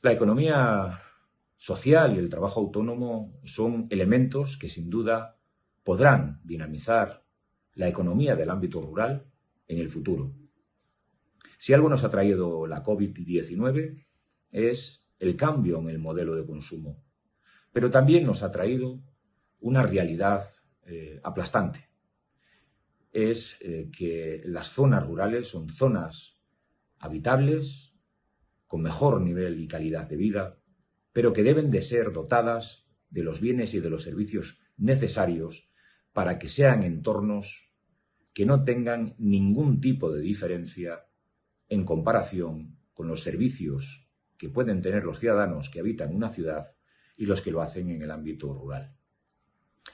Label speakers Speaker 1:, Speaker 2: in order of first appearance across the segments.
Speaker 1: La economía social y el trabajo autónomo son elementos que sin duda podrán dinamizar la economía del ámbito rural en el futuro. Si algo nos ha traído la COVID-19 es el cambio en el modelo de consumo, pero también nos ha traído una realidad aplastante. Es que las zonas rurales son zonas habitables, con mejor nivel y calidad de vida, pero que deben de ser dotadas de los bienes y de los servicios necesarios para que sean entornos que no tengan ningún tipo de diferencia en comparación con los servicios que pueden tener los ciudadanos que habitan una ciudad y los que lo hacen en el ámbito rural.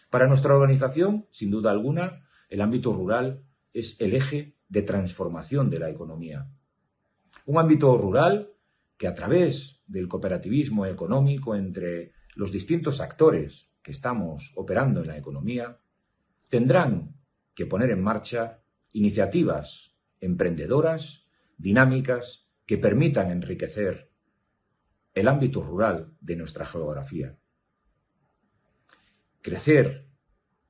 Speaker 1: Para nuestra organización, sin duda alguna, el ámbito rural es el eje de transformación de la economía. Un ámbito rural que a través del cooperativismo económico entre los distintos actores que estamos operando en la economía, tendrán que poner en marcha iniciativas emprendedoras, dinámicas, que permitan enriquecer el ámbito rural de nuestra geografía. Crecer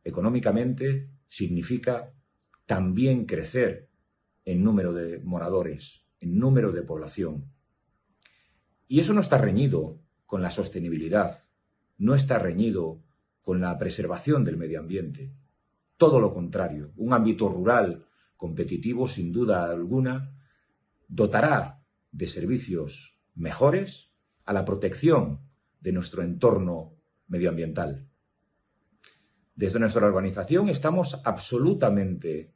Speaker 1: económicamente significa también crecer en número de moradores, en número de población. Y eso no está reñido con la sostenibilidad, no está reñido con la preservación del medio ambiente. Todo lo contrario, un ámbito rural competitivo, sin duda alguna, dotará de servicios mejores a la protección de nuestro entorno medioambiental. Desde nuestra organización estamos absolutamente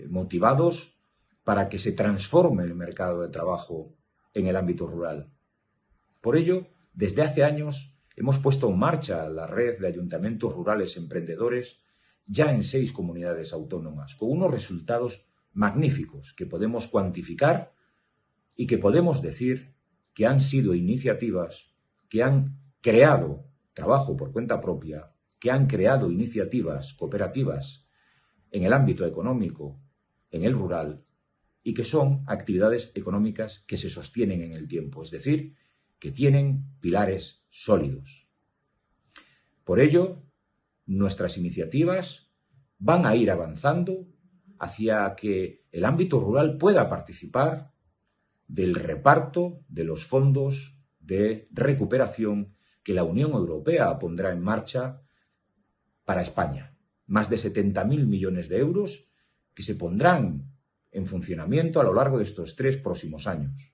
Speaker 1: motivados para que se transforme el mercado de trabajo en el ámbito rural. Por ello, desde hace años hemos puesto en marcha la red de ayuntamientos rurales emprendedores ya en 6 comunidades autónomas, con unos resultados magníficos que podemos cuantificar y que podemos decir que han sido iniciativas que han creado trabajo por cuenta propia, que han creado iniciativas cooperativas en el ámbito económico, en el rural, y que son actividades económicas que se sostienen en el tiempo, es decir, que tienen pilares sólidos. Por ello, nuestras iniciativas van a ir avanzando hacia que el ámbito rural pueda participar del reparto de los fondos de recuperación que la Unión Europea pondrá en marcha para España. Más de 70.000 millones de euros que se pondrán en funcionamiento a lo largo de estos 3 próximos años.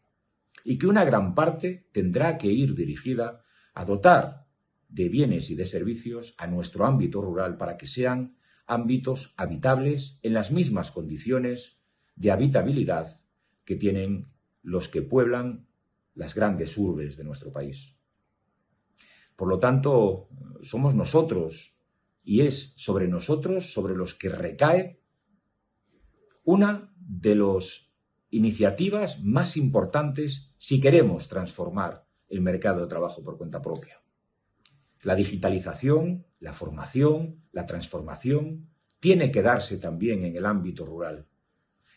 Speaker 1: Y que una gran parte tendrá que ir dirigida a dotar de bienes y de servicios a nuestro ámbito rural para que sean ámbitos habitables en las mismas condiciones de habitabilidad que tienen los que pueblan las grandes urbes de nuestro país. Por lo tanto, somos nosotros y es sobre nosotros sobre los que recae una de las iniciativas más importantes si queremos transformar el mercado de trabajo por cuenta propia. La digitalización, la formación, la transformación tiene que darse también en el ámbito rural.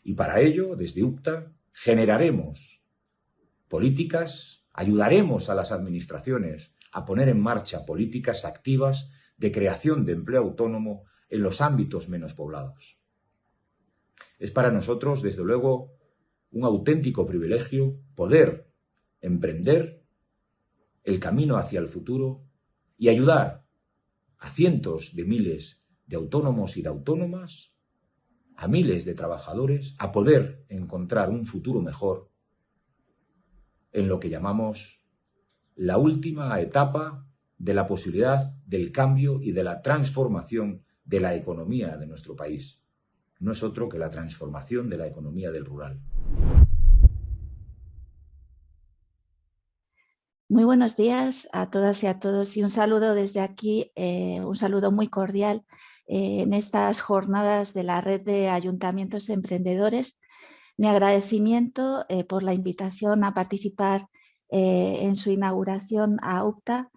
Speaker 1: Y para ello, desde UPTA, generaremos políticas, ayudaremos a las administraciones a poner en marcha políticas activas de creación de empleo autónomo en los ámbitos menos poblados. Es para nosotros, desde luego, un auténtico privilegio poder emprender el camino hacia el futuro y ayudar a cientos de miles de autónomos y de autónomas, a miles de trabajadores, a poder encontrar un futuro mejor en lo que llamamos la última etapa de la posibilidad del cambio y de la transformación de la economía de nuestro país. No es otro que la transformación de la economía del rural.
Speaker 2: Muy buenos días a todas y a todos y un saludo desde aquí, un saludo muy cordial en estas jornadas de la Red de Ayuntamientos Emprendedores. Mi agradecimiento por la invitación a participar en su inauguración a UPTA,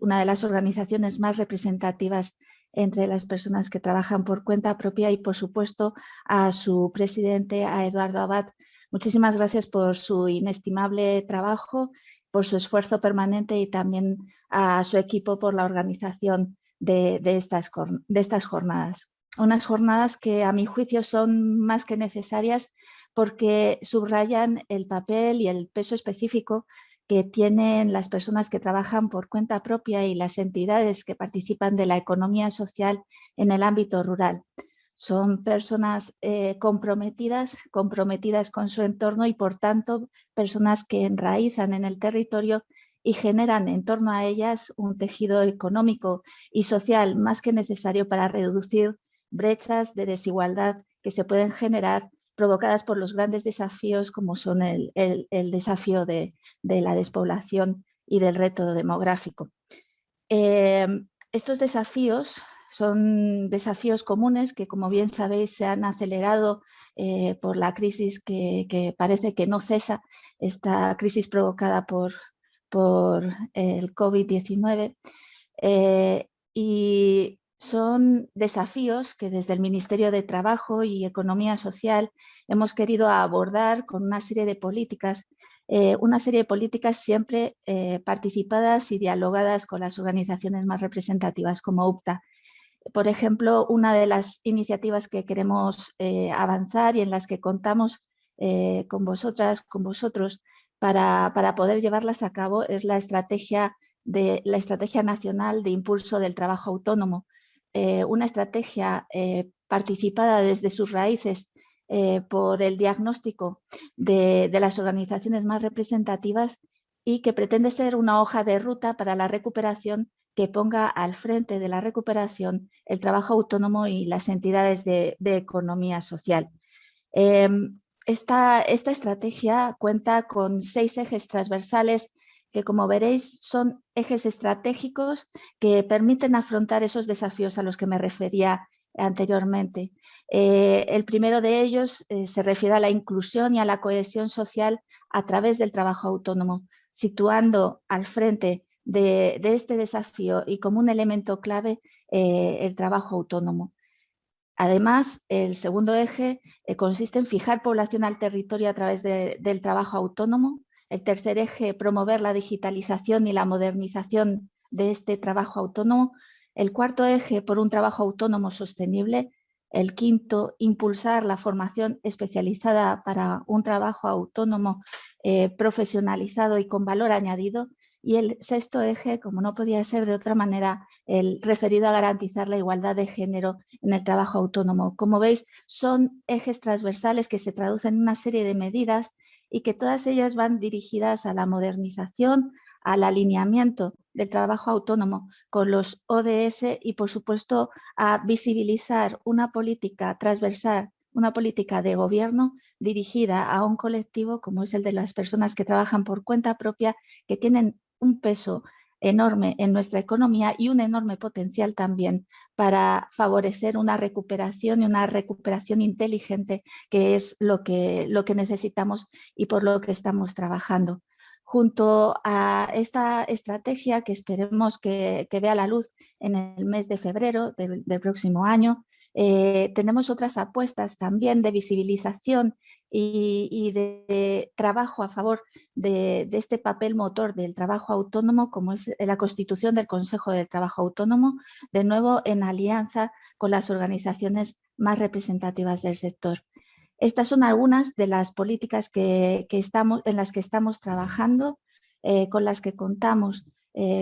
Speaker 2: una de las organizaciones más representativas entre las personas que trabajan por cuenta propia, y por supuesto a su presidente, a Eduardo Abad, Muchísimas gracias por su inestimable trabajo, por su esfuerzo permanente y también a su equipo por la organización de estas jornadas. Unas jornadas que a mi juicio son más que necesarias porque subrayan el papel y el peso específico que tienen las personas que trabajan por cuenta propia y las entidades que participan de la economía social en el ámbito rural. Son personas comprometidas con su entorno y por tanto personas que enraizan en el territorio y generan en torno a ellas un tejido económico y social más que necesario para reducir brechas de desigualdad que se pueden generar provocadas por los grandes desafíos como son el desafío de la despoblación y del reto demográfico. Estos desafíos son desafíos comunes que, como bien sabéis, se han acelerado por la crisis que parece que no cesa, esta crisis provocada por el COVID-19. Y son desafíos que desde el Ministerio de Trabajo y Economía Social hemos querido abordar con una serie de políticas siempre participadas y dialogadas con las organizaciones más representativas como UPTA. Por ejemplo, una de las iniciativas que queremos avanzar y en las que contamos con vosotras, con vosotros, para poder llevarlas a cabo es la Estrategia Nacional de Impulso del Trabajo Autónomo, una estrategia participada desde sus raíces por el diagnóstico de las organizaciones más representativas y que pretende ser una hoja de ruta para la recuperación que ponga al frente de la recuperación el trabajo autónomo y las entidades de economía social. Esta estrategia cuenta con 6 ejes transversales que, como veréis, son ejes estratégicos que permiten afrontar esos desafíos a los que me refería anteriormente. El primero de ellos se refiere a la inclusión y a la cohesión social a través del trabajo autónomo, situando al frente de este desafío y como un elemento clave el trabajo autónomo. Además, el segundo eje consiste en fijar población al territorio a través del trabajo autónomo. El tercer eje, promover la digitalización y la modernización de este trabajo autónomo. El cuarto eje, por un trabajo autónomo sostenible. El quinto, impulsar la formación especializada para un trabajo autónomo profesionalizado y con valor añadido. Y el sexto eje, como no podía ser de otra manera, el referido a garantizar la igualdad de género en el trabajo autónomo. Como veis, son ejes transversales que se traducen en una serie de medidas y que todas ellas van dirigidas a la modernización, al alineamiento del trabajo autónomo con los ODS y, por supuesto, a visibilizar una política transversal, una política de gobierno dirigida a un colectivo como es el de las personas que trabajan por cuenta propia, que tienen un peso enorme en nuestra economía y un enorme potencial también para favorecer una recuperación y una recuperación inteligente, que es lo que necesitamos y por lo que estamos trabajando. Junto a esta estrategia que esperemos que vea la luz en el mes de febrero del próximo año, tenemos otras apuestas también de visibilización y de trabajo a favor de este papel motor del trabajo autónomo, como es la constitución del Consejo del Trabajo Autónomo, de nuevo en alianza con las organizaciones más representativas del sector. Estas son algunas de las políticas en las que estamos trabajando, con las que contamos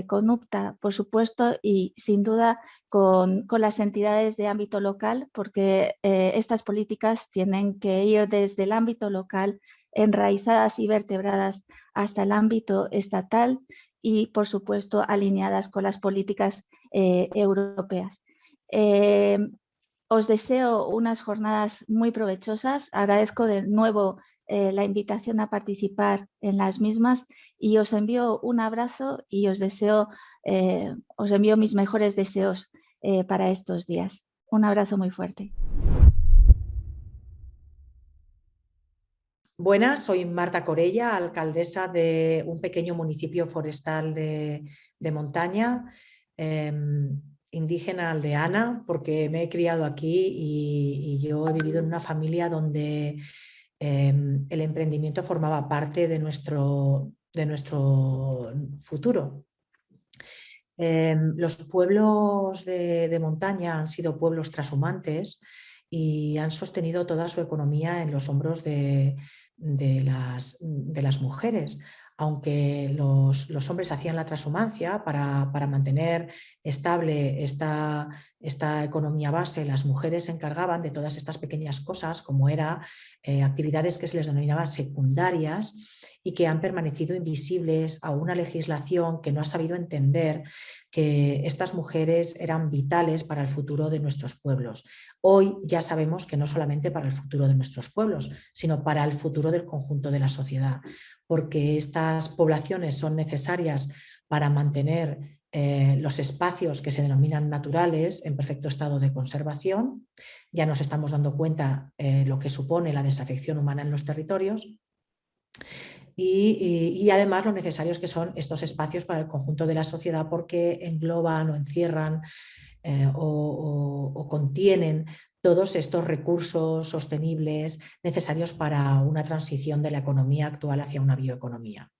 Speaker 2: con UPTA, por supuesto, y sin duda con las entidades de ámbito local, porque estas políticas tienen que ir desde el ámbito local, enraizadas y vertebradas hasta el ámbito estatal y, por supuesto, alineadas con las políticas europeas. Os deseo unas jornadas muy provechosas. Agradezco de nuevo la invitación a participar en las mismas y os envío un abrazo y os envío mis mejores deseos para estos días. Un abrazo muy fuerte.
Speaker 3: Buenas, soy Marta Corella, alcaldesa de un pequeño municipio forestal de montaña, indígena aldeana, porque me he criado aquí y yo he vivido en una familia donde El emprendimiento formaba parte de nuestro futuro. Los pueblos de montaña han sido pueblos trashumantes y han sostenido toda su economía en los hombros de las mujeres. Aunque los hombres hacían la transhumancia para mantener estable esta economía base, las mujeres se encargaban de todas estas pequeñas cosas, como eran actividades que se les denominaban secundarias y que han permanecido invisibles a una legislación que no ha sabido entender que estas mujeres eran vitales para el futuro de nuestros pueblos. Hoy ya sabemos que no solamente para el futuro de nuestros pueblos, sino para el futuro del conjunto de la sociedad, porque estas poblaciones son necesarias para mantener los espacios que se denominan naturales en perfecto estado de conservación. Ya nos estamos dando cuenta lo que supone la desafección humana en los territorios. Y además lo necesarios que son estos espacios para el conjunto de la sociedad, porque engloban o encierran o contienen todos estos recursos sostenibles necesarios para una transición de la economía actual hacia una bioeconomía.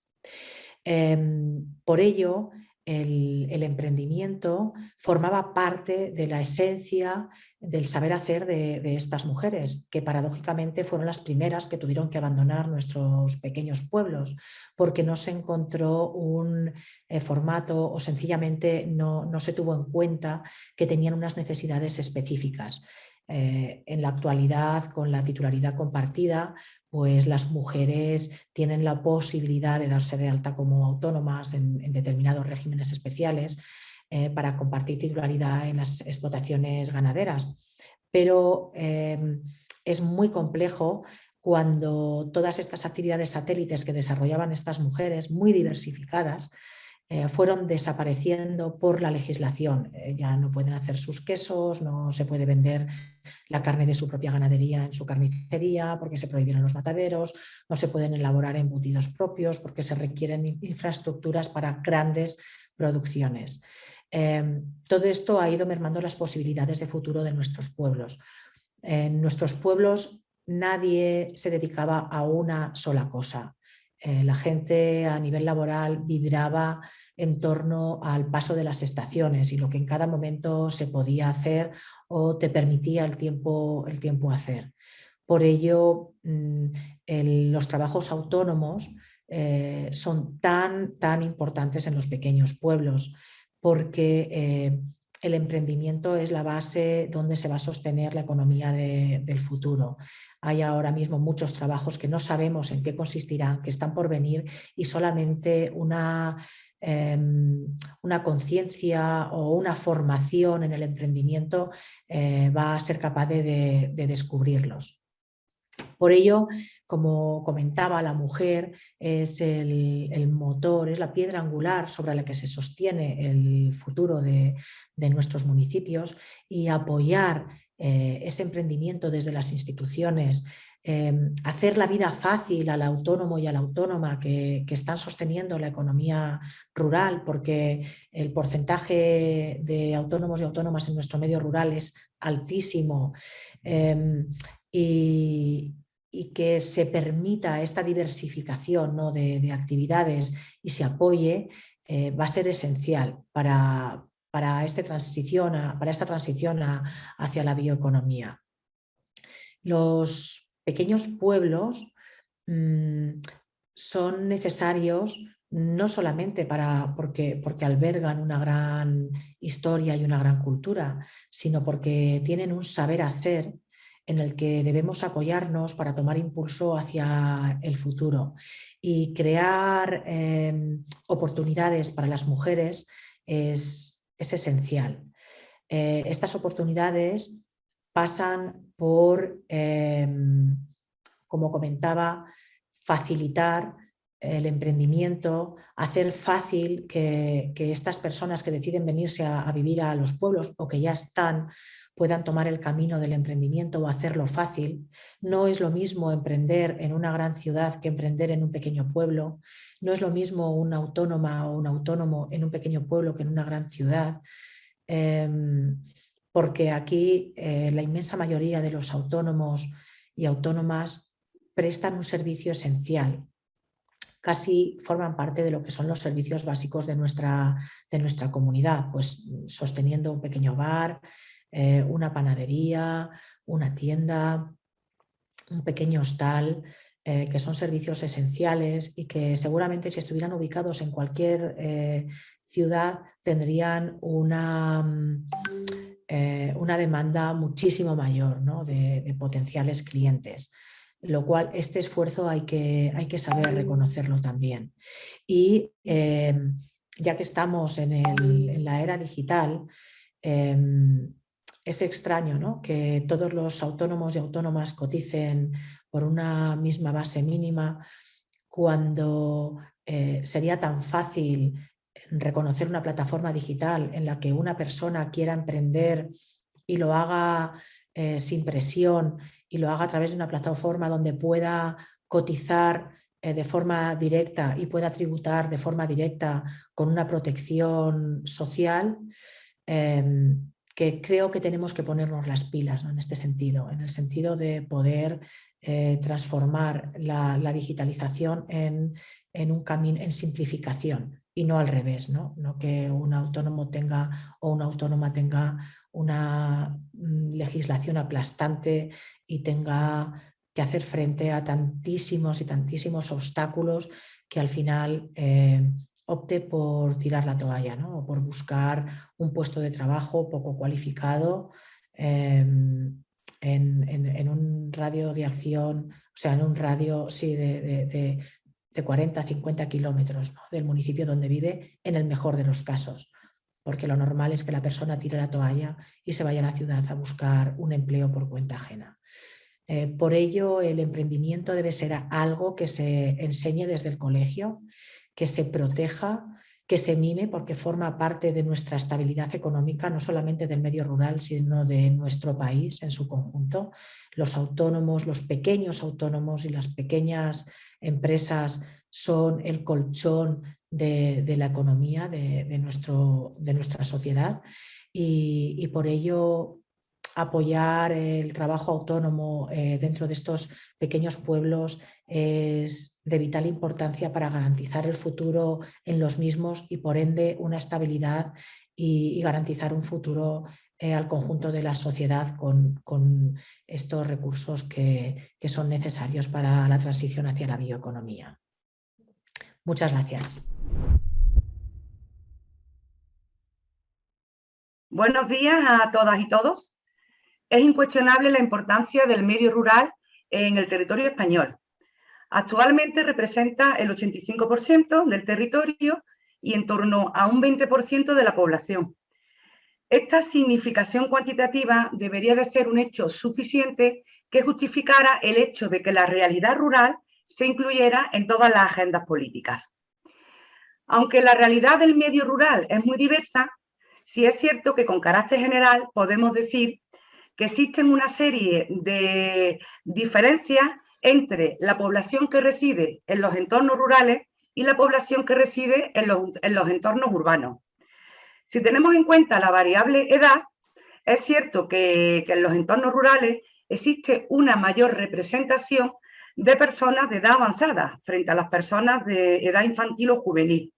Speaker 3: Por ello, el emprendimiento formaba parte de la esencia del saber hacer de estas mujeres, que paradójicamente fueron las primeras que tuvieron que abandonar nuestros pequeños pueblos, porque no se encontró un formato o sencillamente no se tuvo en cuenta que tenían unas necesidades específicas. En la actualidad, con la titularidad compartida, pues las mujeres tienen la posibilidad de darse de alta como autónomas en determinados regímenes especiales para compartir titularidad en las explotaciones ganaderas. Pero es muy complejo cuando todas estas actividades satélites que desarrollaban estas mujeres, muy diversificadas, fueron desapareciendo por la legislación. Ya no pueden hacer sus quesos, no se puede vender la carne de su propia ganadería en su carnicería porque se prohibieron los mataderos, no se pueden elaborar embutidos propios porque se requieren infraestructuras para grandes producciones. Todo esto ha ido mermando las posibilidades de futuro de nuestros pueblos. En nuestros pueblos nadie se dedicaba a una sola cosa. La gente a nivel laboral vibraba en torno al paso de las estaciones y lo que en cada momento se podía hacer o te permitía el tiempo hacer. Por ello, los trabajos autónomos son tan importantes en los pequeños pueblos, porque el emprendimiento es la base donde se va a sostener la economía del futuro. Hay ahora mismo muchos trabajos que no sabemos en qué consistirán, que están por venir, y solamente una conciencia o una formación en el emprendimiento va a ser capaz de descubrirlos. Por ello, como comentaba, la mujer es el motor, es la piedra angular sobre la que se sostiene el futuro de nuestros municipios, y apoyar ese emprendimiento desde las instituciones, hacer la vida fácil al autónomo y a la autónoma que están sosteniendo la economía rural, porque el porcentaje de autónomos y autónomas en nuestro medio rural es altísimo. Y que se permita esta diversificación, ¿no?, de actividades y se apoye, va a ser esencial para esta transición hacia la bioeconomía. Los pequeños pueblos son necesarios no solamente porque albergan una gran historia y una gran cultura, sino porque tienen un saber hacer en el que debemos apoyarnos para tomar impulso hacia el futuro, y crear oportunidades para las mujeres es esencial. Estas oportunidades pasan por, como comentaba, facilitar el emprendimiento, hacer fácil que estas personas que deciden venirse a vivir a los pueblos o que ya están puedan tomar el camino del emprendimiento o hacerlo fácil. No es lo mismo emprender en una gran ciudad que emprender en un pequeño pueblo. No es lo mismo una autónoma o un autónomo en un pequeño pueblo que en una gran ciudad. Porque aquí la inmensa mayoría de los autónomos y autónomas prestan un servicio esencial. Casi forman parte de lo que son los servicios básicos de nuestra comunidad, pues sosteniendo un pequeño bar, una panadería, una tienda, un pequeño hostal, que son servicios esenciales y que seguramente si estuvieran ubicados en cualquier ciudad tendrían una demanda muchísimo mayor, ¿no?, de potenciales clientes, lo cual este esfuerzo hay que saber reconocerlo también. Y ya que estamos en la era digital, es extraño, ¿no?, que todos los autónomos y autónomas coticen por una misma base mínima cuando sería tan fácil reconocer una plataforma digital en la que una persona quiera emprender y lo haga sin presión y lo haga a través de una plataforma donde pueda cotizar de forma directa y pueda tributar de forma directa con una protección social, que creo que tenemos que ponernos las pilas, ¿no?, en este sentido, en el sentido de poder transformar la digitalización en un camino, en simplificación, y no al revés, ¿no? No que un autónomo tenga o una autónoma tenga una legislación aplastante y tenga que hacer frente a tantísimos y tantísimos obstáculos que al final opte por tirar la toalla, ¿no?, o por buscar un puesto de trabajo poco cualificado en un radio de acción, o sea, en un radio sí, de 40 a 50 kilómetros, ¿no?, del municipio donde vive, en el mejor de los casos, porque lo normal es que la persona tire la toalla y se vaya a la ciudad a buscar un empleo por cuenta ajena. Por ello, el emprendimiento debe ser algo que se enseñe desde el colegio, que se proteja, que se mime, porque forma parte de nuestra estabilidad económica, no solamente del medio rural, sino de nuestro país en su conjunto. Los autónomos, los pequeños autónomos y las pequeñas empresas son el colchón de la economía de nuestra sociedad, y por ello apoyar el trabajo autónomo dentro de estos pequeños pueblos es de vital importancia para garantizar el futuro en los mismos y por ende una estabilidad y garantizar un futuro al conjunto de la sociedad con estos recursos que son necesarios para la transición hacia la bioeconomía. Muchas gracias.
Speaker 4: Buenos días a todas y todos. Es incuestionable la importancia del medio rural en el territorio español. Actualmente representa el 85% del territorio y en torno a un 20% de la población. Esta significación cuantitativa debería de ser un hecho suficiente que justificara el hecho de que la realidad rural se incluyera en todas las agendas políticas. Aunque la realidad del medio rural es muy diversa, sí es cierto que con carácter general podemos decir que existen una serie de diferencias entre la población que reside en los entornos rurales y la población que reside en los entornos urbanos. Si tenemos en cuenta la variable edad, es cierto que en los entornos rurales existe una mayor representación de personas de edad avanzada frente a las personas de edad infantil o juvenil.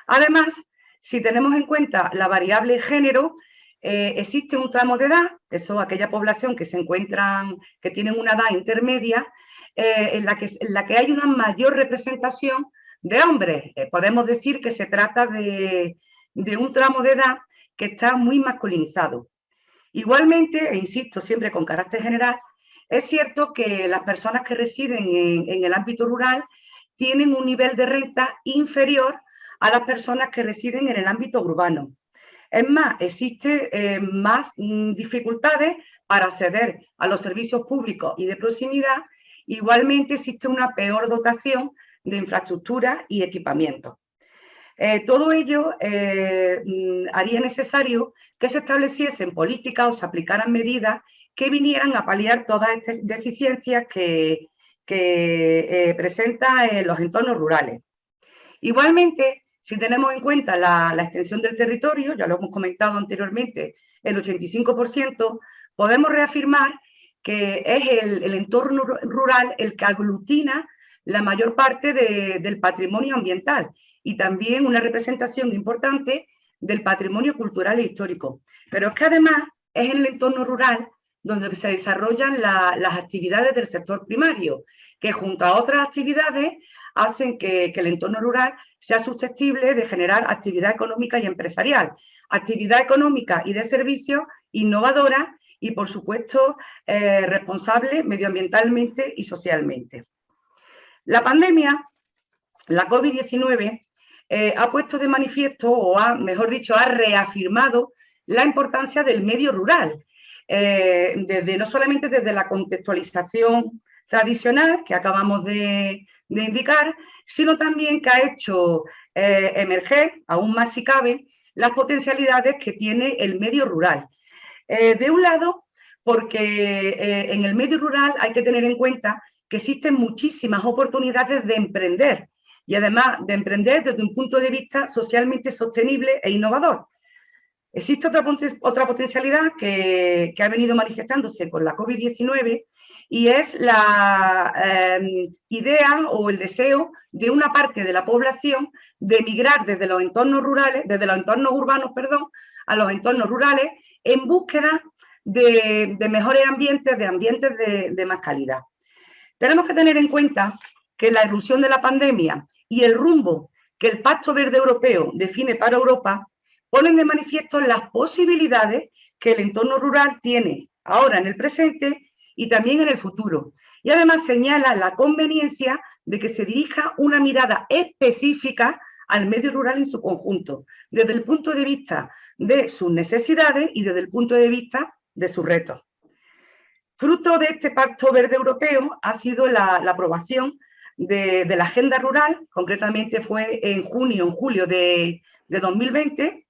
Speaker 4: Además, si tenemos en cuenta la variable género, existe un tramo de edad, que son aquella población que que tienen una edad intermedia, en la que hay una mayor representación de hombres. Podemos decir que se trata de un tramo de edad que está muy masculinizado. Igualmente, e insisto siempre con carácter general, es cierto que las personas que residen en el ámbito rural tienen un nivel de renta inferior a las personas que residen en el ámbito urbano. Es más, existen más dificultades para acceder a los servicios públicos y de proximidad. Igualmente existe una peor dotación de infraestructura y equipamiento. Todo ello haría necesario que se estableciesen políticas o se aplicaran medidas que vinieran a paliar todas estas deficiencias que presentan los entornos rurales. Igualmente, si tenemos en cuenta la extensión del territorio, ya lo hemos comentado anteriormente, el 85%, podemos reafirmar que es el entorno rural el que aglutina la mayor parte del patrimonio ambiental y también una representación importante del patrimonio cultural e histórico. Pero es que además es en el entorno rural donde se desarrollan las actividades del sector primario, que junto a otras actividades hacen que el entorno rural sea susceptible de generar actividad económica y empresarial, actividad económica y de servicios innovadora y, por supuesto, responsable medioambientalmente y socialmente. La pandemia, la COVID-19, ha puesto de manifiesto, o mejor dicho, ha reafirmado la importancia del medio rural, no solamente desde la contextualización tradicional que acabamos de indicar, sino también que ha hecho emerger, aún más si cabe, las potencialidades que tiene el medio rural. De un lado, porque en el medio rural hay que tener en cuenta que existen muchísimas oportunidades de emprender y además de emprender desde un punto de vista socialmente sostenible e innovador. Existe otra potencialidad que ha venido manifestándose con la COVID-19 y es la idea o el deseo de una parte de la población de emigrar desde los entornos rurales, desde los entornos urbanos, perdón, a los entornos rurales en búsqueda de mejores ambientes, de ambientes de más calidad. Tenemos que tener en cuenta que la irrupción de la pandemia y el rumbo que el Pacto Verde Europeo define para Europa ponen de manifiesto las posibilidades que el entorno rural tiene ahora en el presente y también en el futuro. Y además señala la conveniencia de que se dirija una mirada específica al medio rural en su conjunto, desde el punto de vista de sus necesidades y desde el punto de vista de sus retos. Fruto de este Pacto Verde Europeo ha sido la aprobación de la Agenda Rural, concretamente fue en julio de 2020,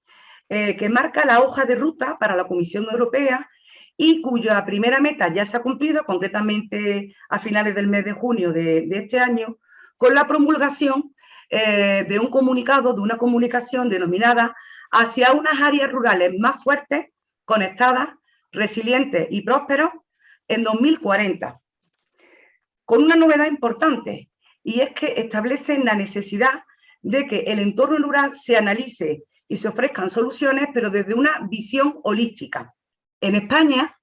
Speaker 4: que marca la hoja de ruta para la Comisión Europea y cuya primera meta ya se ha cumplido, concretamente a finales del mes de junio de este año, con la promulgación de un comunicado, de una comunicación denominada Hacia unas áreas rurales más fuertes, conectadas, resilientes y prósperos en 2040, con una novedad importante, y es que establece la necesidad de que el entorno rural se analice y se ofrezcan soluciones, pero desde una visión holística. En España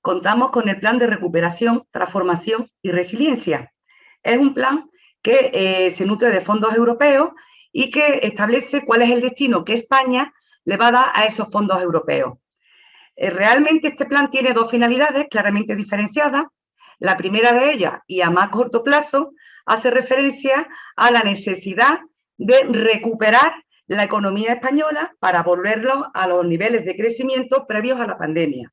Speaker 4: contamos con el Plan de Recuperación, Transformación y Resiliencia. Es un plan que se nutre de fondos europeos y que establece cuál es el destino que España le va a dar a esos fondos europeos. Realmente este plan tiene dos finalidades claramente diferenciadas. La primera de ellas, y a más corto plazo, hace referencia a la necesidad de recuperar la economía española para volverlo a los niveles de crecimiento previos a la pandemia.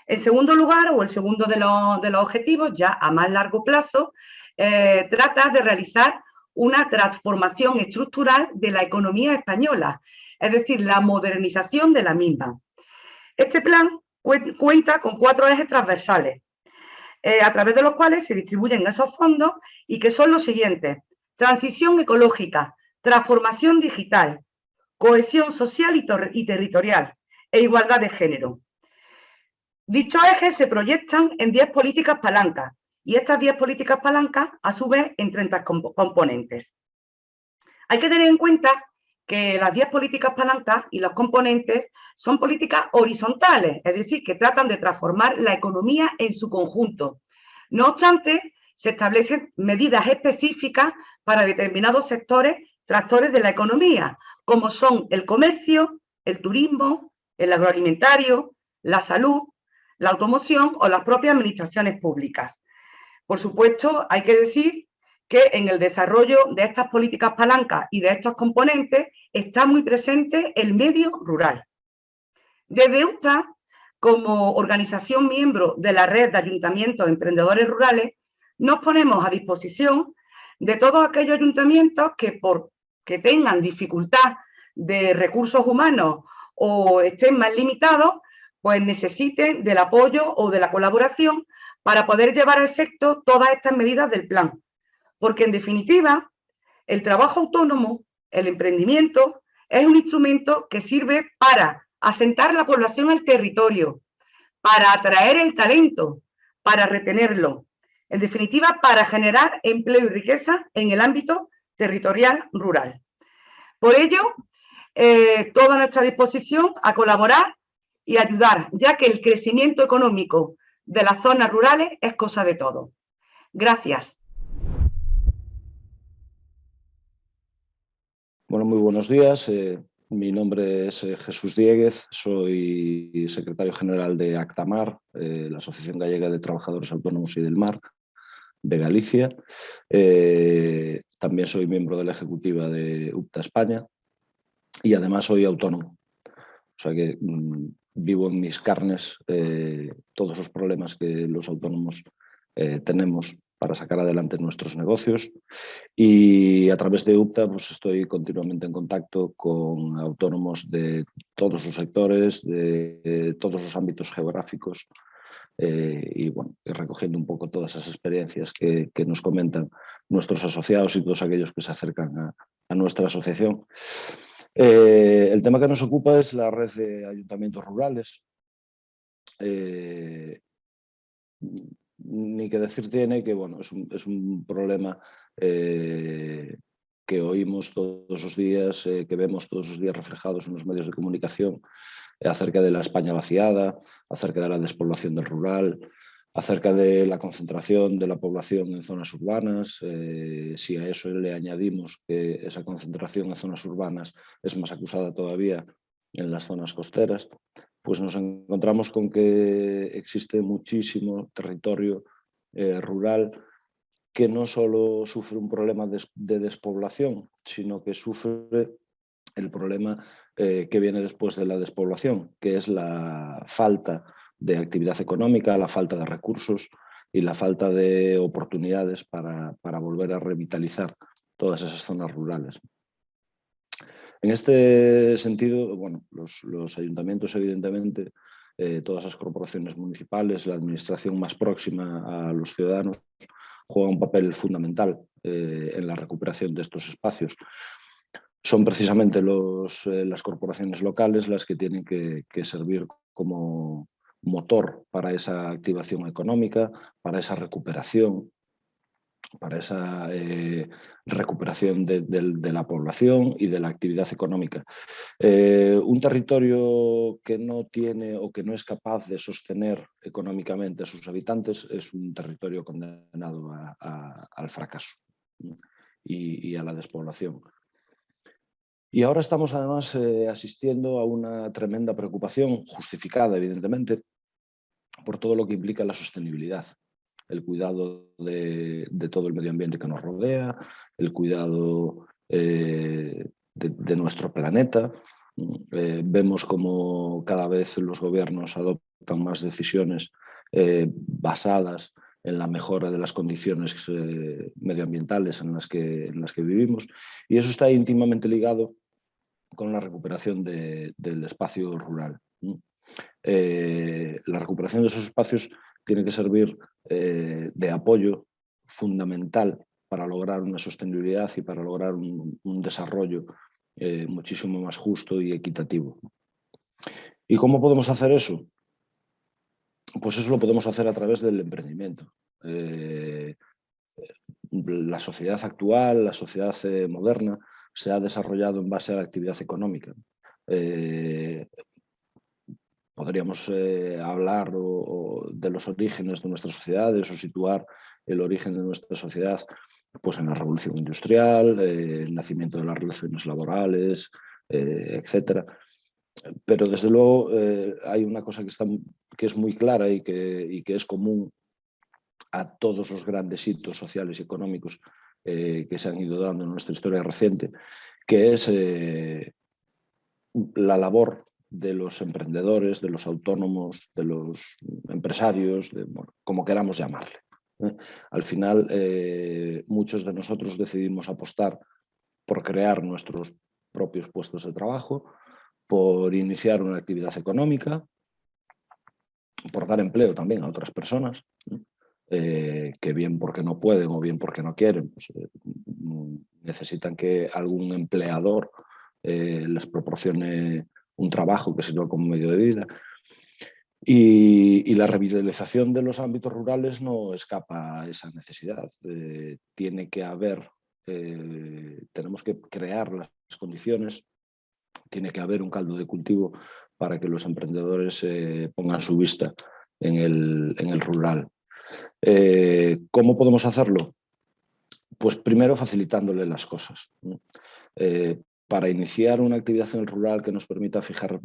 Speaker 4: En segundo lugar, o el segundo de los objetivos, ya a más largo plazo, trata de realizar una transformación estructural de la economía española, es decir, la modernización de la misma. Este plan cuenta con 4 ejes transversales, a través de los cuales se distribuyen esos fondos y que son los siguientes: transición ecológica, transformación digital, cohesión social y territorial e igualdad de género. Dichos ejes se proyectan en 10 políticas palancas y estas 10 políticas palancas, a su vez, en 30 componentes. Hay que tener en cuenta que las 10 políticas palancas y los componentes son políticas horizontales, es decir, que tratan de transformar la economía en su conjunto. No obstante, se establecen medidas específicas para determinados sectores, tractores de la economía, como son el comercio, el turismo, el agroalimentario, la salud, la automoción o las propias administraciones públicas. Por supuesto, hay que decir que en el desarrollo de estas políticas palancas y de estos componentes está muy presente el medio rural. Desde UTA, como organización miembro de la red de ayuntamientos emprendedores rurales, nos ponemos a disposición de todos aquellos ayuntamientos que tengan dificultad de recursos humanos o estén más limitados, pues necesiten del apoyo o de la colaboración para poder llevar a efecto todas estas medidas del plan. Porque, en definitiva, el trabajo autónomo, el emprendimiento, es un instrumento que sirve para asentar la población al territorio, para atraer el talento, para retenerlo. En definitiva, para generar empleo y riqueza en el ámbito territorial rural. Por ello, toda nuestra disposición a colaborar y ayudar, ya que el crecimiento económico de las zonas rurales es cosa de todos. Gracias.
Speaker 5: Bueno, muy buenos días. Mi nombre es Jesús Dieguez, soy secretario general de Actamar, la Asociación Gallega de Trabajadores Autónomos y del Mar de Galicia. También soy miembro de la ejecutiva de UPTA España y además soy autónomo. O sea que vivo en mis carnes todos los problemas que los autónomos tenemos para sacar adelante nuestros negocios, y a través de UPTA pues estoy continuamente en contacto con autónomos de todos los sectores, de todos los ámbitos geográficos, y bueno, recogiendo un poco todas esas experiencias que nos comentan nuestros asociados y todos aquellos que se acercan a nuestra asociación. El tema que nos ocupa es la red de ayuntamientos rurales. Ni que decir tiene que bueno, es un problema que oímos todos los días, que vemos todos los días reflejados en los medios de comunicación, acerca de la España vaciada, acerca de la despoblación del rural, acerca de la concentración de la población en zonas urbanas. Si a eso le añadimos que esa concentración en zonas urbanas es más acusada todavía en las zonas costeras, pues nos encontramos con que existe muchísimo territorio rural que no solo sufre un problema de despoblación, sino que sufre el problema que viene después de la despoblación, que es la falta de actividad económica, la falta de recursos y la falta de oportunidades para volver a revitalizar todas esas zonas rurales. En este sentido, bueno, los ayuntamientos, evidentemente, todas las corporaciones municipales, la administración más próxima a los ciudadanos, juegan un papel fundamental en la recuperación de estos espacios. Son precisamente las corporaciones locales las que tienen que servir como motor para esa activación económica, para esa recuperación, para esa recuperación de la población y de la actividad económica. Un territorio que no tiene o que no es capaz de sostener económicamente a sus habitantes es un territorio condenado al fracaso y a la despoblación. Y ahora estamos además asistiendo a una tremenda preocupación, justificada evidentemente, por todo lo que implica la sostenibilidad. El cuidado de todo el medio ambiente que nos rodea, el cuidado de nuestro planeta. Vemos como cada vez los gobiernos adoptan más decisiones basadas en la mejora de las condiciones medioambientales en las que vivimos, y eso está íntimamente ligado con la recuperación del espacio rural. La recuperación de esos espacios tiene que servir de apoyo fundamental para lograr una sostenibilidad y para lograr un desarrollo muchísimo más justo y equitativo. ¿Y cómo podemos hacer eso? Pues eso lo podemos hacer a través del emprendimiento. La sociedad actual, la sociedad moderna, se ha desarrollado en base a la actividad económica. Podríamos hablar de los orígenes de nuestras sociedades o situar el origen de nuestra sociedad pues en la revolución industrial, el nacimiento de las relaciones laborales, etc. Pero desde luego hay una cosa que es muy clara y que es común a todos los grandes hitos sociales y económicos que se han ido dando en nuestra historia reciente, que es la labor de los emprendedores, de los autónomos, de los empresarios, bueno, como queramos llamarle. Al final, muchos de nosotros decidimos apostar por crear nuestros propios puestos de trabajo, por iniciar una actividad económica, por dar empleo también a otras personas, que bien porque no pueden o bien porque no quieren, pues, necesitan que algún empleador les proporcione un trabajo que sirva como medio de vida. Y la revitalización de los ámbitos rurales no escapa a esa necesidad. Tiene que haber, tenemos que crear las condiciones, tiene que haber un caldo de cultivo para que los emprendedores pongan su vista en el rural. ¿Cómo podemos hacerlo? Pues primero facilitándole las cosas. Para iniciar una actividad en el rural que nos permita fijar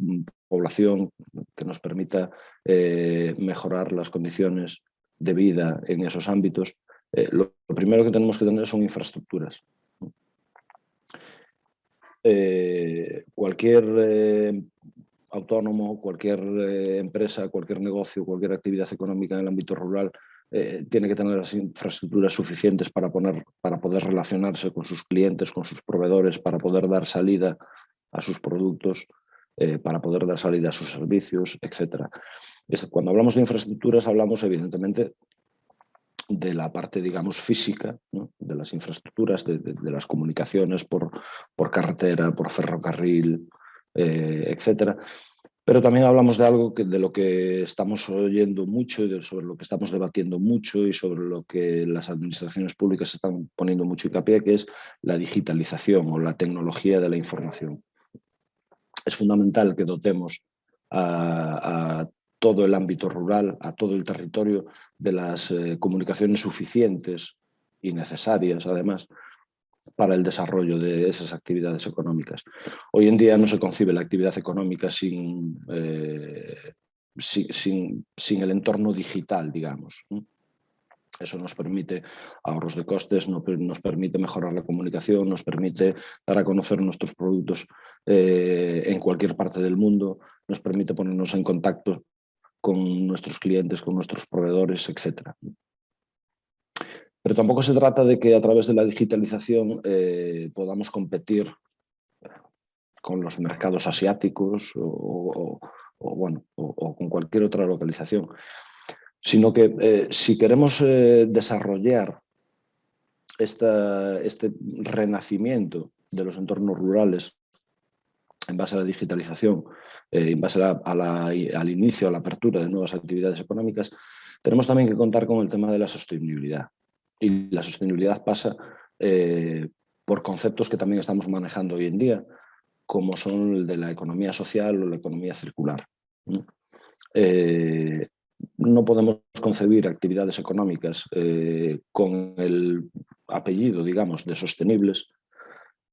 Speaker 5: población, que nos permita mejorar las condiciones de vida en esos ámbitos, lo primero que tenemos que tener son infraestructuras. Cualquier autónomo, cualquier empresa, cualquier negocio, cualquier actividad económica en el ámbito rural tiene que tener las infraestructuras suficientes para poder relacionarse con sus clientes, con sus proveedores, para poder dar salida a sus productos, para poder dar salida a sus servicios, etc. Cuando hablamos de infraestructuras hablamos evidentemente de la parte, digamos, física, ¿no? De las infraestructuras, de las comunicaciones por carretera, por ferrocarril, etc. Pero también hablamos de algo de lo que estamos oyendo mucho, sobre lo que estamos debatiendo mucho y sobre lo que las administraciones públicas están poniendo mucho hincapié, que es la digitalización o la tecnología de la información. Es fundamental que dotemos a todo el ámbito rural, a todo el territorio, de las comunicaciones suficientes y necesarias, además, para el desarrollo de esas actividades económicas. Hoy en día no se concibe la actividad económica sin el entorno digital, digamos. Eso nos permite ahorros de costes, nos permite mejorar la comunicación, nos permite dar a conocer nuestros productos en cualquier parte del mundo, nos permite ponernos en contacto con nuestros clientes, con nuestros proveedores, etc. Pero tampoco se trata de que a través de la digitalización podamos competir con los mercados asiáticos o con cualquier otra localización, sino que si queremos desarrollar este renacimiento de los entornos rurales en base a la digitalización, en base al inicio, a la apertura de nuevas actividades económicas, tenemos también que contar con el tema de la sostenibilidad. Y la sostenibilidad pasa por conceptos que también estamos manejando hoy en día, como son el de la economía social o la economía circular. No podemos concebir actividades económicas con el apellido, digamos, de sostenibles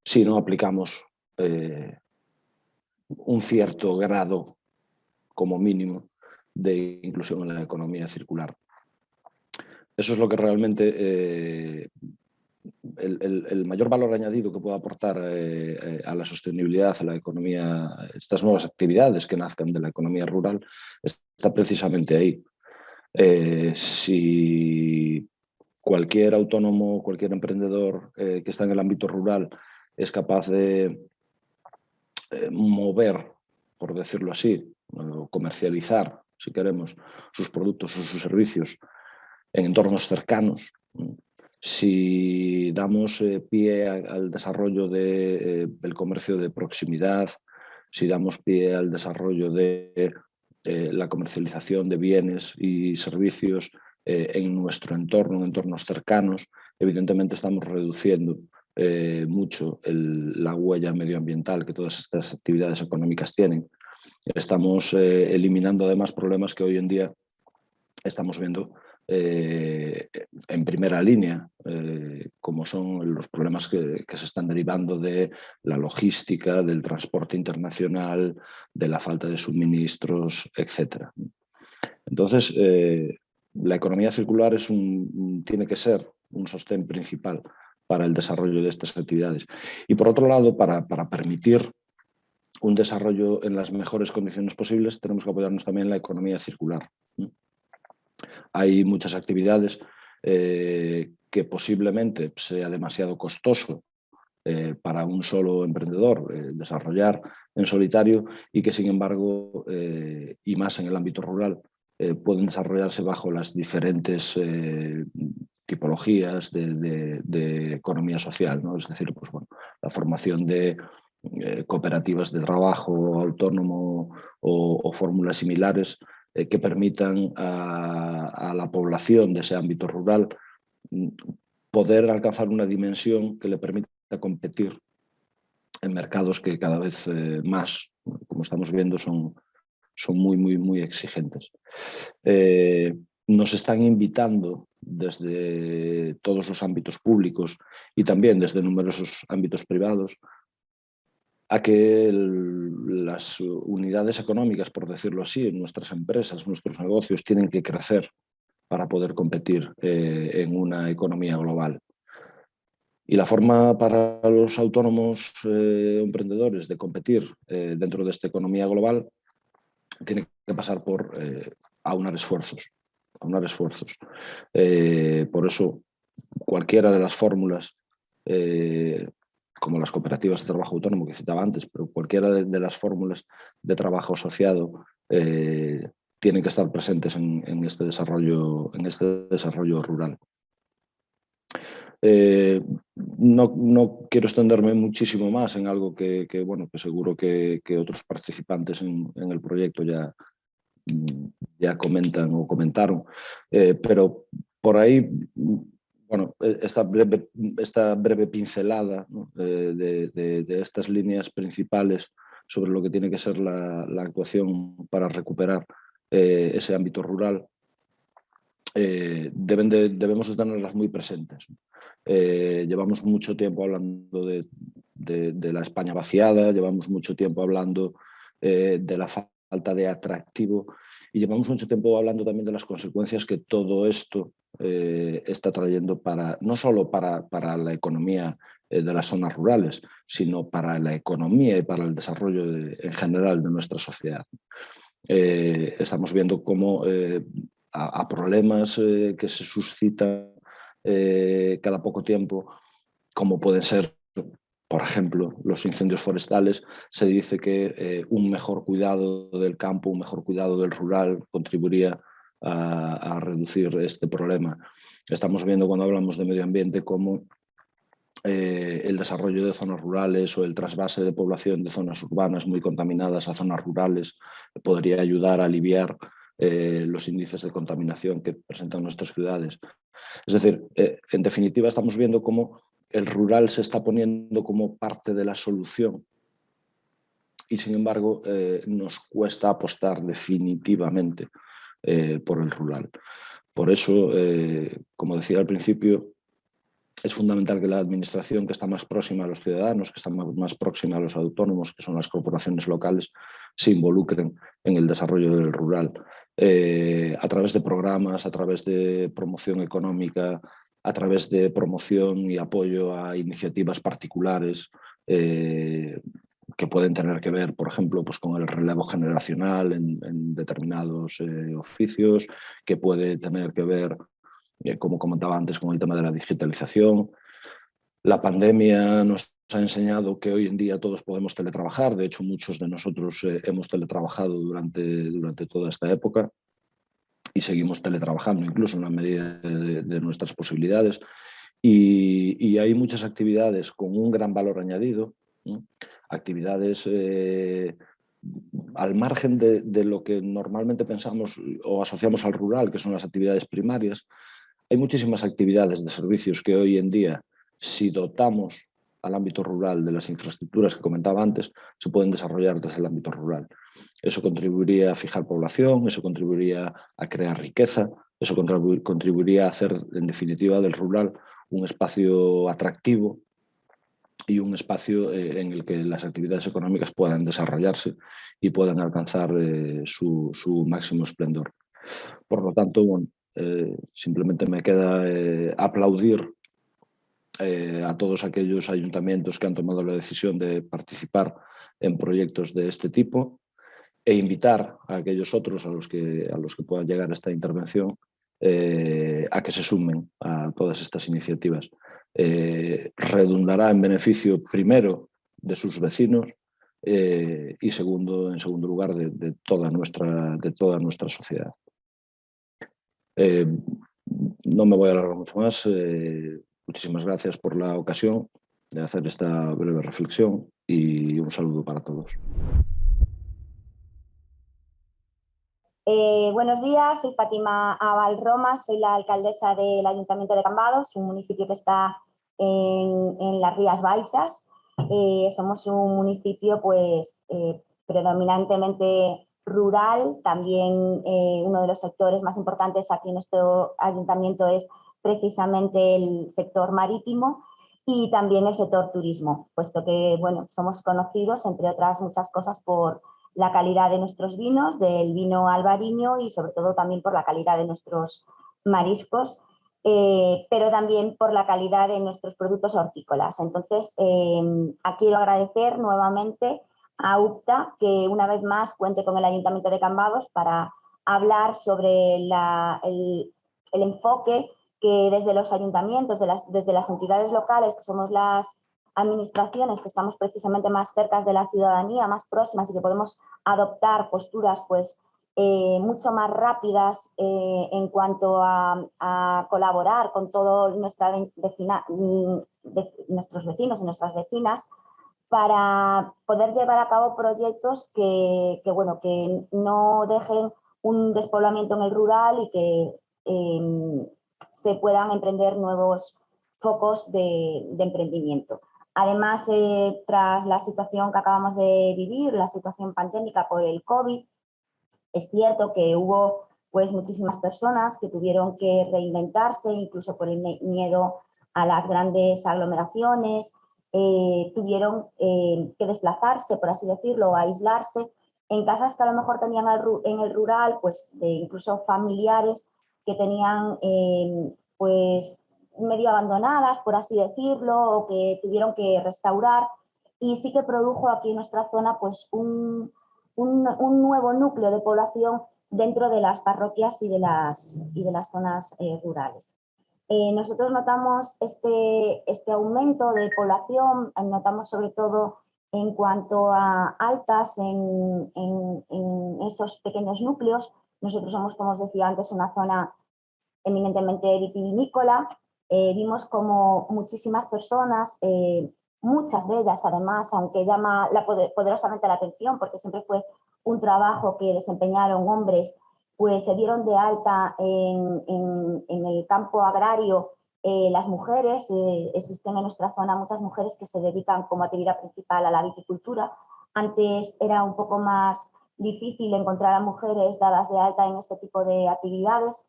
Speaker 5: si no aplicamos un cierto grado, como mínimo, de inclusión en la economía circular. Eso es lo que realmente el mayor valor añadido que puede aportar a la sostenibilidad, a la economía, estas nuevas actividades que nazcan de la economía rural, está precisamente ahí. Si cualquier autónomo, cualquier emprendedor que está en el ámbito rural es capaz de mover, por decirlo así, o comercializar, si queremos, sus productos o sus servicios en entornos cercanos, si damos pie al desarrollo del comercio de proximidad, si damos pie al desarrollo de la comercialización de bienes y servicios en nuestro entorno, en entornos cercanos, evidentemente estamos reduciendo mucho la huella medioambiental que todas estas actividades económicas tienen. Estamos eliminando además problemas que hoy en día estamos viendo en primera línea, como son los problemas que se están derivando de la logística, del transporte internacional, de la falta de suministros, etc. Entonces, la economía circular tiene que ser un sostén principal para el desarrollo de estas actividades. Y por otro lado, para permitir un desarrollo en las mejores condiciones posibles, tenemos que apoyarnos también en la economía circular. Hay muchas actividades que posiblemente sea demasiado costoso para un solo emprendedor desarrollar en solitario y que, sin embargo, y más en el ámbito rural, pueden desarrollarse bajo las diferentes tipologías de economía social, ¿no? Es decir, pues, bueno, la formación de cooperativas de trabajo autónomo o fórmulas similares que permitan a la población de ese ámbito rural poder alcanzar una dimensión que le permita competir en mercados que cada vez más, como estamos viendo, son muy exigentes. Nos están invitando desde todos los ámbitos públicos y también desde numerosos ámbitos privados a que las unidades económicas, por decirlo así, nuestras empresas, nuestros negocios, tienen que crecer para poder competir en una economía global. Y la forma para los autónomos emprendedores de competir dentro de esta economía global tiene que pasar por aunar esfuerzos. Por eso, cualquiera de las fórmulas, como las cooperativas de trabajo autónomo que citaba antes, pero cualquiera de las fórmulas de trabajo asociado tienen que estar presentes en este desarrollo rural. No quiero extenderme muchísimo más en algo que seguro que otros participantes en el proyecto ya comentan o comentaron, pero por ahí, bueno, esta breve pincelada, ¿no? de estas líneas principales sobre lo que tiene que ser la actuación para recuperar ese ámbito rural, debemos de tenerlas muy presentes. Llevamos mucho tiempo hablando de la España vaciada, llevamos mucho tiempo hablando de la falta de atractivo y llevamos mucho tiempo hablando también de las consecuencias que todo esto está trayendo no solo para la economía de las zonas rurales, sino para la economía y para el desarrollo en general de nuestra sociedad. Estamos viendo cómo a problemas que se suscitan cada poco tiempo, como pueden ser, por ejemplo, los incendios forestales, se dice que un mejor cuidado del campo, un mejor cuidado del rural contribuiría a reducir este problema. Estamos viendo cuando hablamos de medio ambiente cómo el desarrollo de zonas rurales o el trasvase de población de zonas urbanas muy contaminadas a zonas rurales podría ayudar a aliviar los índices de contaminación que presentan nuestras ciudades. Es decir, en definitiva estamos viendo cómo el rural se está poniendo como parte de la solución y sin embargo nos cuesta apostar definitivamente por el rural. Por eso, como decía al principio, es fundamental que la administración, que está más próxima a los ciudadanos, que está más próxima a los autónomos, que son las corporaciones locales, se involucren en el desarrollo del rural a través de programas, a través de promoción económica, a través de promoción y apoyo a iniciativas particulares que pueden tener que ver, por ejemplo, pues con el relevo generacional en determinados oficios, que puede tener que ver, como comentaba antes, con el tema de la digitalización. La pandemia nos ha enseñado que hoy en día todos podemos teletrabajar. De hecho, muchos de nosotros hemos teletrabajado durante toda esta época y seguimos teletrabajando incluso en la medida de nuestras posibilidades. Y hay muchas actividades con un gran valor añadido, ¿no? Actividades al margen de lo que normalmente pensamos o asociamos al rural, que son las actividades primarias. Hay muchísimas actividades de servicios que hoy en día, si dotamos al ámbito rural de las infraestructuras que comentaba antes, se pueden desarrollar desde el ámbito rural. Eso contribuiría a fijar población, eso contribuiría a crear riqueza, eso contribuiría a hacer, en definitiva, del rural un espacio atractivo y un espacio en el que las actividades económicas puedan desarrollarse y puedan alcanzar su máximo esplendor. Por lo tanto, bueno, simplemente me queda aplaudir a todos aquellos ayuntamientos que han tomado la decisión de participar en proyectos de este tipo e invitar a aquellos otros a los que puedan llegar esta intervención a que se sumen a todas estas iniciativas. Redundará en beneficio, primero, de sus vecinos y en segundo lugar, de toda nuestra sociedad. No me voy a alargar mucho más. Muchísimas gracias por la ocasión de hacer esta breve reflexión y un saludo para todos.
Speaker 6: Buenos días, soy Fátima Abal Roma, soy la alcaldesa del Ayuntamiento de Cambados, un municipio que está en las Rías Baixas. Somos un municipio pues, predominantemente rural, también uno de los sectores más importantes aquí en nuestro ayuntamiento es precisamente el sector marítimo y también el sector turismo, puesto que bueno, somos conocidos, entre otras muchas cosas, por la calidad de nuestros vinos, del vino albariño y sobre todo también por la calidad de nuestros mariscos, pero también por la calidad de nuestros productos hortícolas. Entonces, quiero agradecer nuevamente a UPTA que una vez más cuente con el Ayuntamiento de Cambados para hablar sobre el enfoque que desde los ayuntamientos, desde las entidades locales, que somos las administraciones que estamos precisamente más cerca de la ciudadanía, más próximas y que podemos adoptar posturas pues, mucho más rápidas en cuanto a colaborar con todos nuestros vecinos y nuestras vecinas para poder llevar a cabo proyectos que no dejen un despoblamiento en el rural y que se puedan emprender nuevos focos de emprendimiento. Además, tras la situación que acabamos de vivir, la situación pandémica por el COVID, es cierto que hubo pues, muchísimas personas que tuvieron que reinventarse, incluso por el miedo a las grandes aglomeraciones, tuvieron que desplazarse, por así decirlo, aislarse en casas que a lo mejor tenían en el rural, pues incluso familiares que tenían pues medio abandonadas, por así decirlo, o que tuvieron que restaurar, y sí que produjo aquí en nuestra zona pues un nuevo núcleo de población dentro de las parroquias y de las zonas rurales. Nosotros notamos este aumento de población, notamos sobre todo en cuanto a altas en esos pequeños núcleos. Nosotros somos, como os decía antes, una zona eminentemente vitivinícola. Vimos como muchísimas personas, muchas de ellas además, aunque llama poderosamente la atención porque siempre fue un trabajo que desempeñaron hombres, pues se dieron de alta en el campo agrario. Las mujeres, existen en nuestra zona muchas mujeres que se dedican como actividad principal a la viticultura. Antes era un poco más difícil encontrar a mujeres dadas de alta en este tipo de actividades,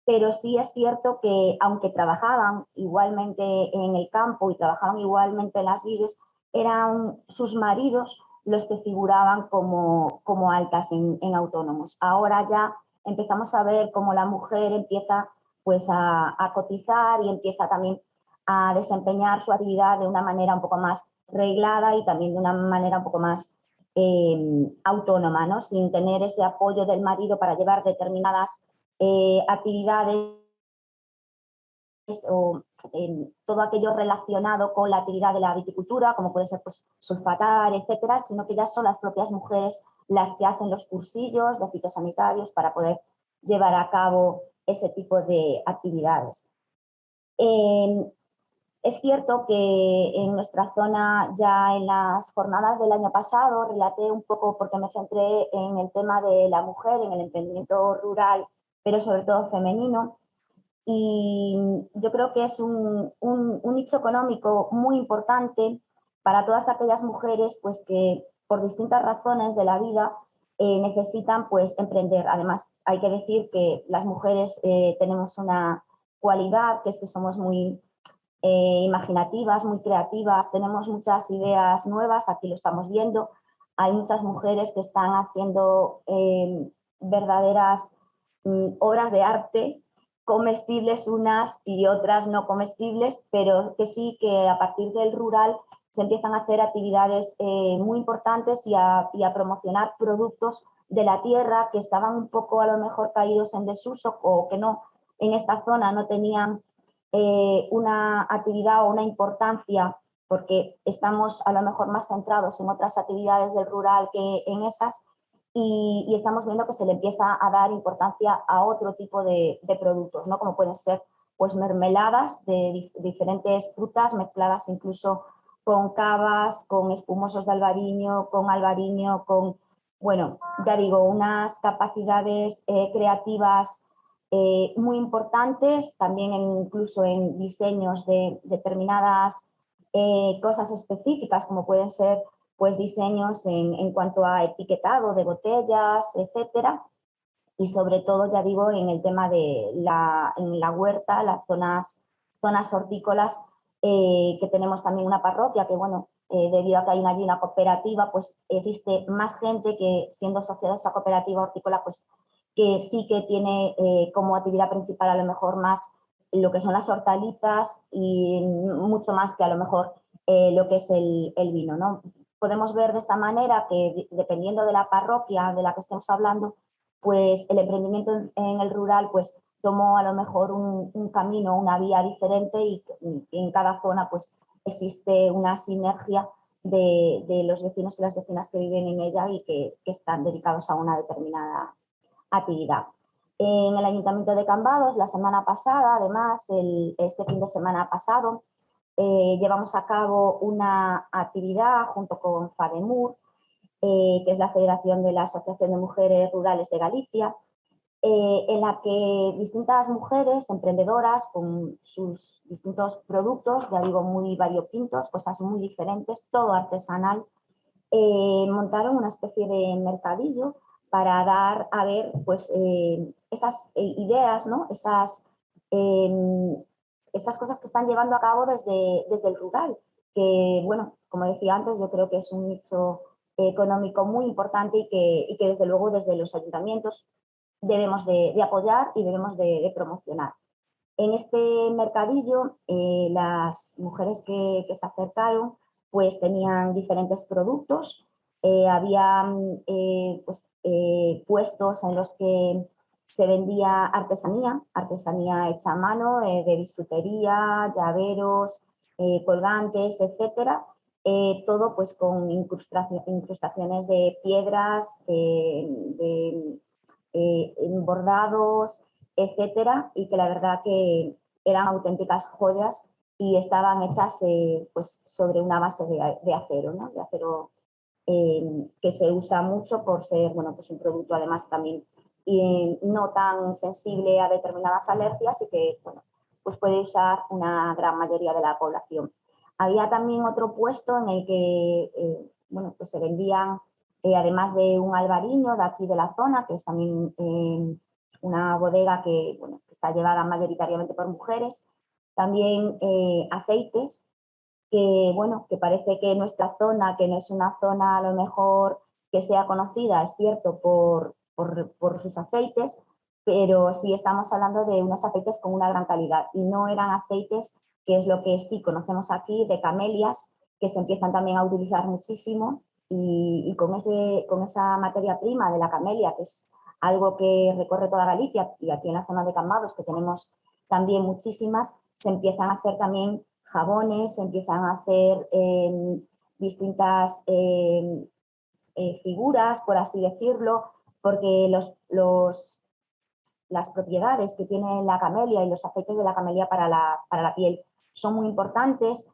Speaker 6: pero sí es cierto que aunque trabajaban igualmente en el campo y trabajaban igualmente en las vides, eran sus maridos los que figuraban como altas en autónomos. Ahora ya empezamos a ver cómo la mujer empieza pues, a cotizar y empieza también a desempeñar su actividad de una manera un poco más reglada y también de una manera un poco más autónoma, ¿no? Sin tener ese apoyo del marido para llevar determinadas actividades o todo aquello relacionado con la actividad de la viticultura, como puede ser pues, sulfatar, etcétera, sino que ya son las propias mujeres las que hacen los cursillos de fitosanitarios para poder llevar a cabo ese tipo de actividades. Es cierto que en nuestra zona, ya en las jornadas del año pasado, relaté un poco porque me centré en el tema de la mujer, en el emprendimiento rural, pero sobre todo femenino. Y yo creo que es un nicho económico muy importante para todas aquellas mujeres pues, que por distintas razones de la vida necesitan pues, emprender. Además, hay que decir que las mujeres tenemos una cualidad, que es que somos muy imaginativas, muy creativas, tenemos muchas ideas nuevas, aquí lo estamos viendo. Hay muchas mujeres que están haciendo verdaderas obras de arte, comestibles unas y otras no comestibles, pero que sí que a partir del rural se empiezan a hacer actividades muy importantes y a promocionar productos de la tierra que estaban un poco a lo mejor caídos en desuso o que no en esta zona no tenían una actividad o una importancia porque estamos a lo mejor más centrados en otras actividades del rural que en esas, y estamos viendo que se le empieza a dar importancia a otro tipo de productos, ¿no? Como pueden ser pues, mermeladas de diferentes frutas mezcladas incluso con cavas, con espumosos de albariño, con bueno, ya digo, unas capacidades creativas muy importantes, también incluso en diseños de determinadas cosas específicas, como pueden ser pues, diseños en cuanto a etiquetado de botellas, etcétera. Y sobre todo, ya digo, en el tema de en la huerta, las zonas hortícolas, que tenemos también una parroquia que, bueno, debido a que hay allí una cooperativa, pues existe más gente que, siendo asociada a esa cooperativa hortícola, pues que sí que tiene como actividad principal a lo mejor más lo que son las hortalizas y mucho más que a lo mejor lo que es el vino, ¿no? Podemos ver de esta manera que, dependiendo de la parroquia de la que estemos hablando, pues el emprendimiento en el rural pues tomó a lo mejor un camino, una vía diferente, y en cada zona pues existe una sinergia de los vecinos y las vecinas que viven en ella y que están dedicados a una determinada actividad. En el Ayuntamiento de Cambados, la semana pasada, además, este fin de semana pasado, llevamos a cabo una actividad junto con FADEMUR, que es la Federación de la Asociación de Mujeres Rurales de Galicia, en la que distintas mujeres emprendedoras con sus distintos productos, ya digo, muy variopintos, cosas muy diferentes, todo artesanal, montaron una especie de mercadillo para dar a ver pues, esas ideas, ¿no? Esas cosas que están llevando a cabo desde el rural, que, bueno, como decía antes, yo creo que es un nicho económico muy importante y que desde luego desde los ayuntamientos debemos de apoyar y debemos de promocionar. En este mercadillo, las mujeres que se acercaron pues tenían diferentes productos, había pues, puestos en los que se vendía artesanía hecha a mano, de bisutería, llaveros, colgantes, etcétera, todo pues con incrustaciones de piedras, bordados, etcétera, y que la verdad que eran auténticas joyas y estaban hechas pues sobre una base de acero, ¿no? De acero que se usa mucho por ser, bueno, pues un producto además también no tan sensible a determinadas alergias y que, bueno, pues puede usar una gran mayoría de la población. Había también otro puesto en el que, bueno, pues se vendían, además de un albariño de aquí de la zona, que es también una bodega que, bueno, que está llevada mayoritariamente por mujeres, también aceites, que, bueno, que parece que nuestra zona, que no es una zona a lo mejor que sea conocida, es cierto, por sus aceites, pero sí estamos hablando de unos aceites con una gran calidad y no eran aceites, que es lo que sí conocemos aquí, de camelias, que se empiezan también a utilizar muchísimo y con esa materia prima de la camelia, que es algo que recorre toda Galicia y aquí en la zona de Cambados, que tenemos también muchísimas, se empiezan a hacer también jabones, se empiezan a hacer distintas figuras, por así decirlo, porque las propiedades que tiene la camelia y los aceites de la camelia para la piel son muy importantes.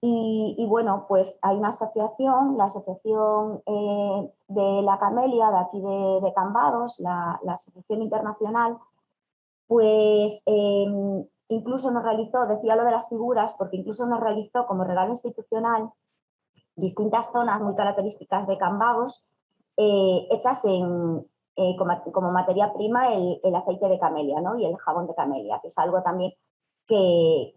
Speaker 6: Y bueno, pues hay una asociación, la Asociación de la Camelia de aquí de Cambados, la Asociación Internacional, pues incluso nos realizó, decía lo de las figuras, porque incluso nos realizó como regalo institucional distintas zonas muy características de Cambados, hechas como materia prima el aceite de camelia, ¿no? Y el jabón de camelia, que es algo también que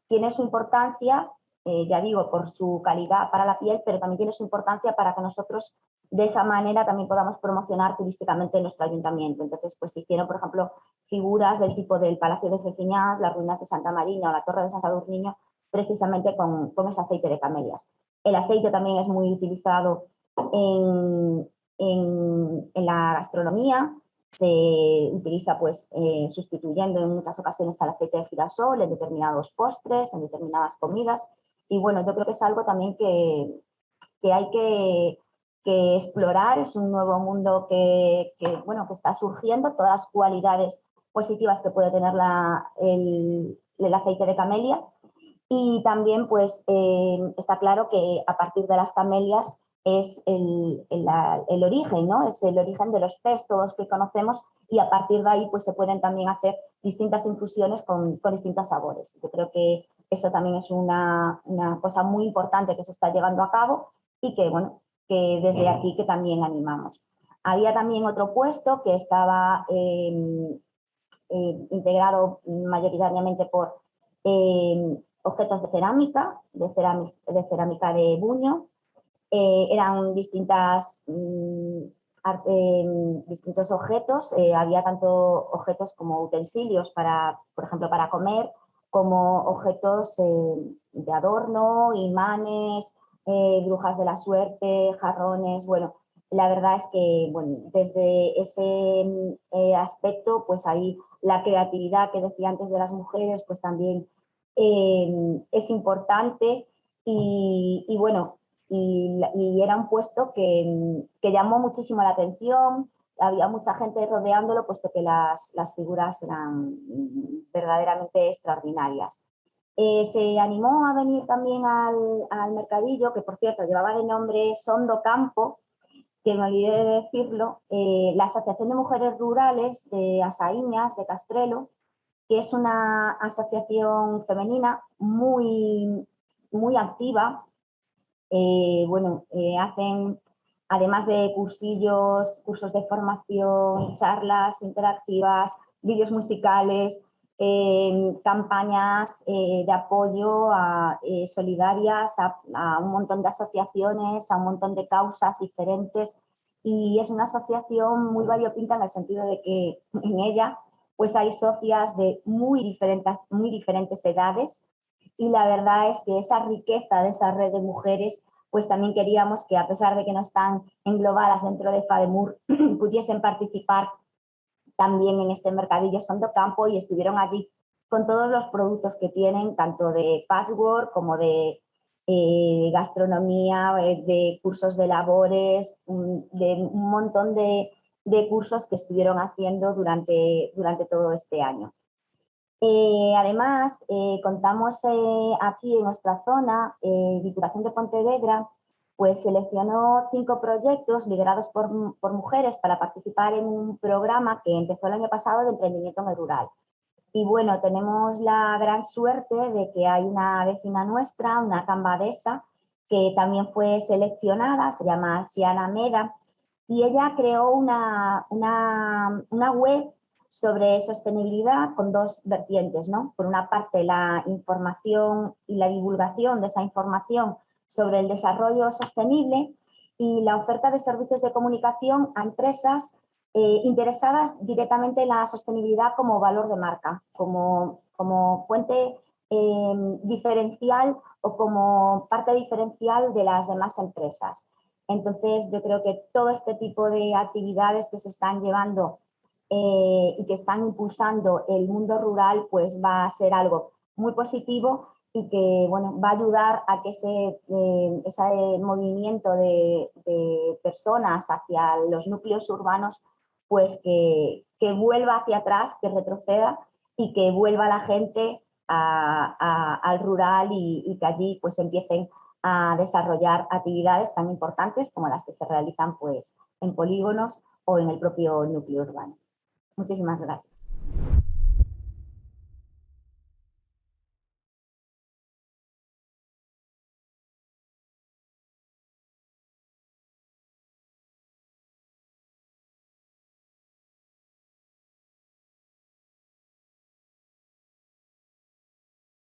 Speaker 6: tiene su importancia, ya digo, por su calidad para la piel, pero también tiene su importancia para que nosotros de esa manera también podamos promocionar turísticamente nuestro ayuntamiento. Entonces, pues se hicieron, por ejemplo, figuras del tipo del Palacio de Cefiñás, las ruinas de Santa Marina o la Torre de San Sadurniño, precisamente con ese aceite de camelias. El aceite también es muy utilizado en la gastronomía, se utiliza pues sustituyendo en muchas ocasiones al aceite de girasol en determinados postres, en determinadas comidas, y bueno, yo creo que es algo también que hay que explorar, es un nuevo mundo bueno, que está surgiendo, todas las cualidades positivas que puede tener el aceite de camelia. Y también pues está claro que a partir de las camelias es el origen, ¿no? Es el origen de los tés, todos que conocemos, y a partir de ahí pues se pueden también hacer distintas infusiones con distintos sabores. Yo creo que eso también es una cosa muy importante que se está llevando a cabo y que, bueno, que desde aquí que también animamos. Había también otro puesto que estaba integrado mayoritariamente por objetos de cerámica de Buño. Eran distintos objetos, había tanto objetos como utensilios para, por ejemplo, para comer, como objetos de adorno, imanes, brujas de la suerte, jarrones. Bueno, la verdad es que, bueno, desde ese aspecto, pues ahí la creatividad que decía antes de las mujeres, pues también es importante y bueno, y era un puesto que llamó muchísimo la atención, había mucha gente rodeándolo, puesto que las figuras eran verdaderamente extraordinarias. Se animó a venir también al mercadillo, que por cierto llevaba de nombre Sondo Campo, que me olvidé de decirlo, la Asociación de Mujeres Rurales de Asaíñas, de Castrelo, que es una asociación femenina muy activa. Bueno, hacen, además de cursos de formación, charlas interactivas, vídeos musicales, campañas de apoyo solidarias a un montón de asociaciones, a un montón de causas diferentes, y es una asociación muy variopinta en el sentido de que en ella pues hay socias de muy diferentes edades. Y la verdad es que esa riqueza de esa red de mujeres, pues también queríamos que, a pesar de que no están englobadas dentro de FADEMUR, pudiesen participar también en este mercadillo Sondo Campo, y estuvieron allí con todos los productos que tienen, tanto de patchwork como de gastronomía, de cursos de labores, de un montón de cursos que estuvieron haciendo durante todo este año. Además, contamos aquí en nuestra zona, Diputación de Pontevedra, pues seleccionó 5 proyectos liderados por mujeres para participar en un programa que empezó el año pasado de emprendimiento en el rural. Y bueno, tenemos la gran suerte de que hay una vecina nuestra, una cambadesa, que también fue seleccionada, se llama Siana Meda, y ella creó una web sobre sostenibilidad con 2 vertientes, ¿no? Por una parte, la información y la divulgación de esa información sobre el desarrollo sostenible, y la oferta de servicios de comunicación a empresas interesadas directamente en la sostenibilidad como valor de marca, como fuente diferencial o como parte diferencial de las demás empresas. Entonces, yo creo que todo este tipo de actividades que se están llevando y que están impulsando el mundo rural, pues va a ser algo muy positivo y que, bueno, va a ayudar a que ese movimiento de personas hacia los núcleos urbanos, pues que vuelva hacia atrás, que retroceda y que vuelva la gente al rural y que allí pues empiecen a desarrollar actividades tan importantes como las que se realizan pues en polígonos o en el propio núcleo urbano. Muchísimas gracias.